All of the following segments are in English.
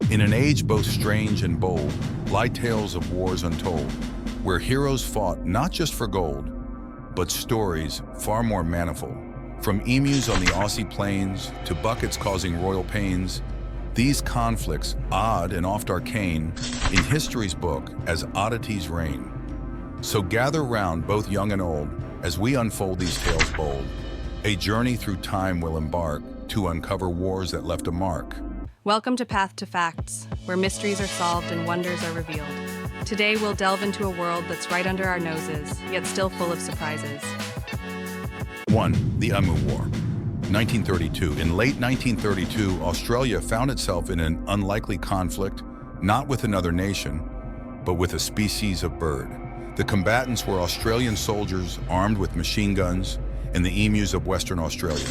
In an age both strange and bold, lie tales of wars untold, where heroes fought not just for gold, but stories far more manifold. From emus on the Aussie plains to buckets causing royal pains, these conflicts, odd and oft arcane, in history's book as oddities reign. So gather round, both young and old, as we unfold these tales bold. A journey through time will embark to uncover wars that left a mark. Welcome to Path to Facts, where mysteries are solved and wonders are revealed. Today we'll delve into a world that's right under our noses, yet still full of surprises. 1. The Emu War. 1932. In late 1932, Australia found itself in an unlikely conflict, not with another nation, but with a species of bird. The combatants were Australian soldiers armed with machine guns and the emus of Western Australia.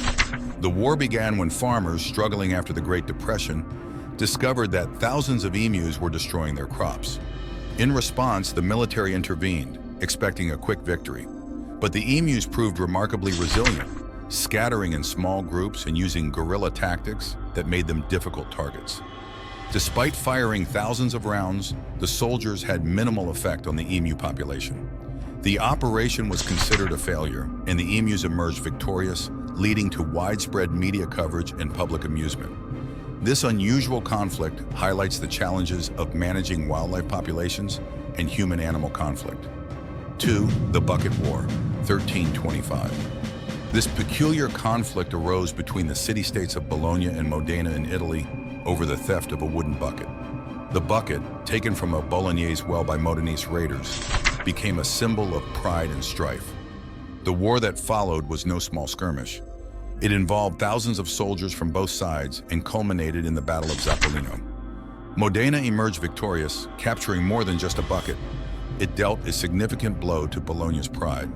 The war began when farmers, struggling after the Great Depression, discovered that thousands of emus were destroying their crops. In response, the military intervened, expecting a quick victory. But the emus proved remarkably resilient, scattering in small groups and using guerrilla tactics that made them difficult targets. Despite firing thousands of rounds, the soldiers had minimal effect on the emu population. The operation was considered a failure, and the emus emerged victorious, leading to widespread media coverage and public amusement. This unusual conflict highlights the challenges of managing wildlife populations and human-animal conflict. 2. The Bucket War, 1325. This peculiar conflict arose between the city-states of Bologna and Modena in Italy over the theft of a wooden bucket. The bucket, taken from a Bolognese well by Modenese raiders, became a symbol of pride and strife. The war that followed was no small skirmish. It involved thousands of soldiers from both sides and culminated in the Battle of Zappolino. Modena emerged victorious, capturing more than just a bucket. It dealt a significant blow to Bologna's pride.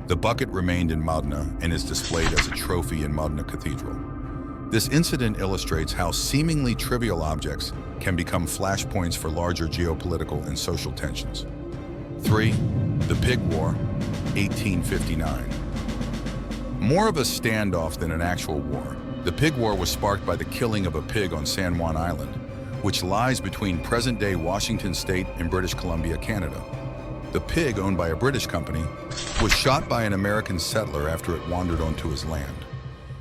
The bucket remained in Modena and is displayed as a trophy in Modena Cathedral. This incident illustrates how seemingly trivial objects can become flashpoints for larger geopolitical and social tensions. 3. The Pig War, 1859. More of a standoff than an actual war, the Pig War was sparked by the killing of a pig on San Juan Island, which lies between present-day Washington State and British Columbia, Canada. The pig, owned by a British company, was shot by an American settler after it wandered onto his land.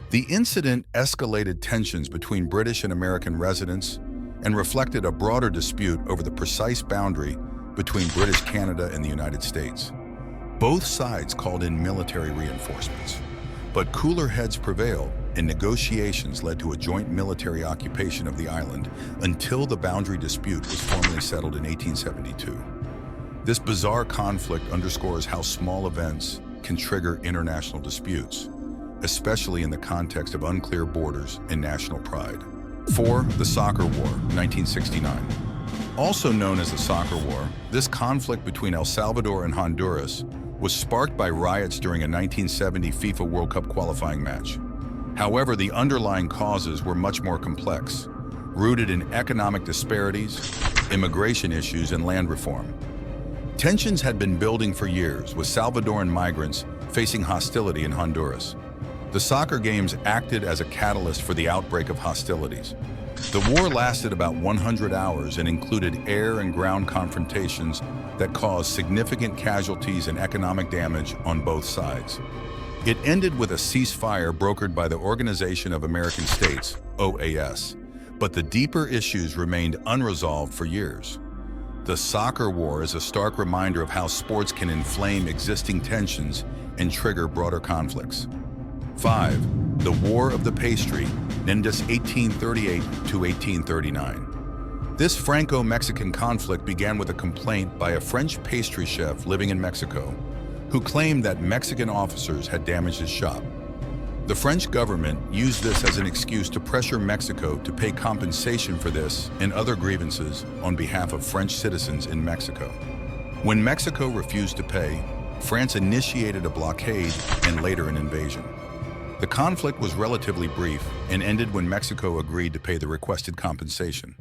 The incident escalated tensions between British and American residents and reflected a broader dispute over the precise boundary between British Canada and the United States. Both sides called in military reinforcements, but cooler heads prevailed and negotiations led to a joint military occupation of the island until the boundary dispute was formally settled in 1872. This bizarre conflict underscores how small events can trigger international disputes, especially in the context of unclear borders and national pride. 4. The Soccer War, 1969. Also known as the Soccer War, this conflict between El Salvador and Honduras was sparked by riots during a 1970 FIFA World Cup qualifying match. However, the underlying causes were much more complex, rooted in economic disparities, immigration issues, and land reform. Tensions had been building for years, with Salvadoran migrants facing hostility in Honduras. The soccer games acted as a catalyst for the outbreak of hostilities. The war lasted about 100 hours and included air and ground confrontations that caused significant casualties and economic damage on both sides. It ended with a ceasefire brokered by the Organization of American States, OAS, but the deeper issues remained unresolved for years. The Soccer War is a stark reminder of how sports can inflame existing tensions and trigger broader conflicts. 5. The War of the Pastry, Nindas 1838 to 1839. This Franco-Mexican conflict began with a complaint by a French pastry chef living in Mexico, who claimed that Mexican officers had damaged his shop. The French government used this as an excuse to pressure Mexico to pay compensation for this and other grievances on behalf of French citizens in Mexico. When Mexico refused to pay, France initiated a blockade and later an invasion. The conflict was relatively brief and ended when Mexico agreed to pay the requested compensation.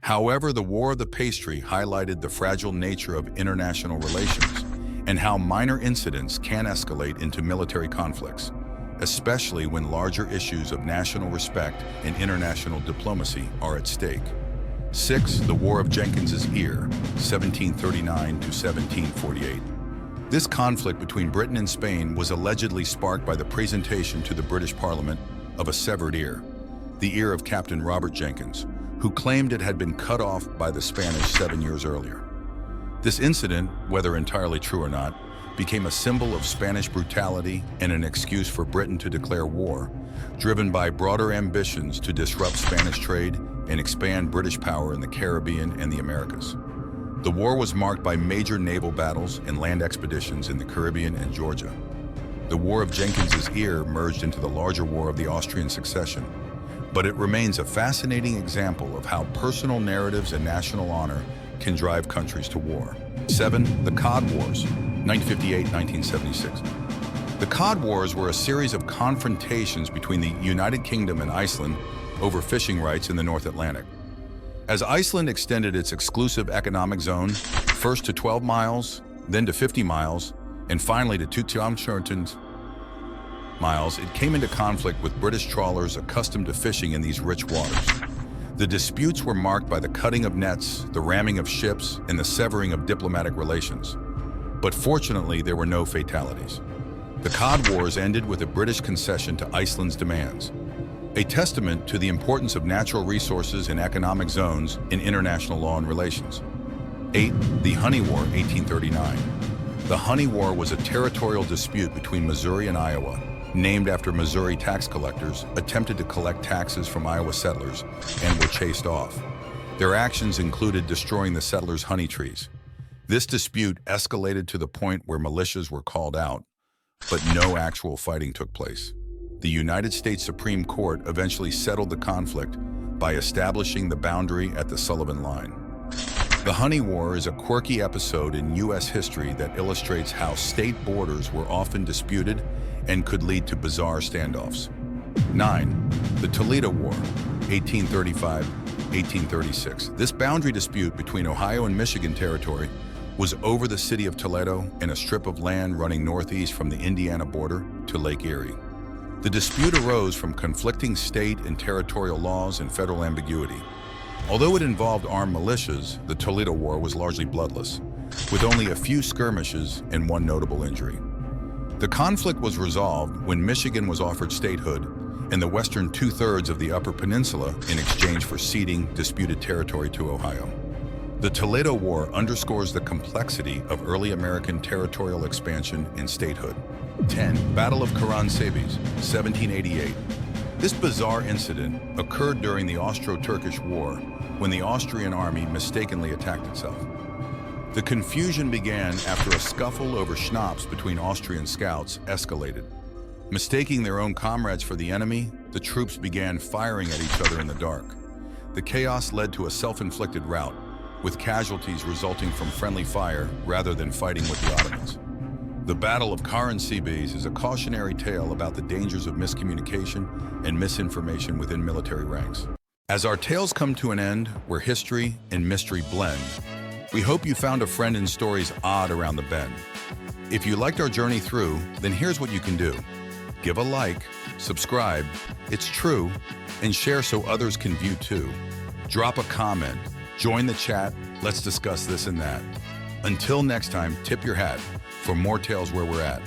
However, the War of the Pastry highlighted the fragile nature of international relations and how minor incidents can escalate into military conflicts, especially when larger issues of national respect and international diplomacy are at stake. 6. The War of Jenkins Ear, 1739 to 1748. This conflict between Britain and Spain was allegedly sparked by the presentation to the British Parliament of a severed ear, the ear of Captain Robert Jenkins, who claimed it had been cut off by the Spanish 7 years earlier. This incident, whether entirely true or not, became a symbol of Spanish brutality and an excuse for Britain to declare war, driven by broader ambitions to disrupt Spanish trade and expand British power in the Caribbean and the Americas. The war was marked by major naval battles and land expeditions in the Caribbean and Georgia. The War of Jenkins Ear merged into the larger War of the Austrian Succession, but it remains a fascinating example of how personal narratives and national honor can drive countries to war. 7. The Cod Wars, 1958-1976. The Cod Wars were a series of confrontations between the United Kingdom and Iceland over fishing rights in the North Atlantic. As Iceland extended its exclusive economic zone, first to 12 miles, then to 50 miles, and finally to 200 miles, it came into conflict with British trawlers accustomed to fishing in these rich waters. The disputes were marked by the cutting of nets, the ramming of ships, and the severing of diplomatic relations. But fortunately, there were no fatalities. The Cod Wars ended with a British concession to Iceland's demands, a testament to the importance of natural resources and economic zones in international law and relations. 8. The Honey War, 1839. The Honey War was a territorial dispute between Missouri and Iowa, named after Missouri tax collectors attempted to collect taxes from Iowa settlers and were chased off. Their actions included destroying the settlers' honey trees. This dispute escalated to the point where militias were called out, but no actual fighting took place. The United States Supreme Court eventually settled the conflict by establishing the boundary at the Sullivan Line. The Honey War is a quirky episode in U.S. history that illustrates how state borders were often disputed and could lead to bizarre standoffs. 9. The Toledo War, 1835-1836. This boundary dispute between Ohio and Michigan territory was over the city of Toledo and a strip of land running northeast from the Indiana border to Lake Erie. The dispute arose from conflicting state and territorial laws and federal ambiguity. Although it involved armed militias, the Toledo War was largely bloodless, with only a few skirmishes and one notable injury. The conflict was resolved when Michigan was offered statehood and the western two-thirds of the Upper Peninsula in exchange for ceding disputed territory to Ohio. The Toledo War underscores the complexity of early American territorial expansion and statehood. 10. Battle of Karansebes, 1788. This bizarre incident occurred during the Austro-Turkish War when the Austrian army mistakenly attacked itself. The confusion began after a scuffle over schnapps between Austrian scouts escalated. Mistaking their own comrades for the enemy, the troops began firing at each other in the dark. The chaos led to a self-inflicted rout, with casualties resulting from friendly fire rather than fighting with the Ottomans. The Battle of Karansebes is a cautionary tale about the dangers of miscommunication and misinformation within military ranks. As our tales come to an end, where history and mystery blend, we hope you found a friend in stories odd around the bend. If you liked our journey through, then here's what you can do. Give a like, subscribe, it's true, and share so others can view too. Drop a comment, join the chat, let's discuss this and that. Until next time, tip your hat for more tales where we're at.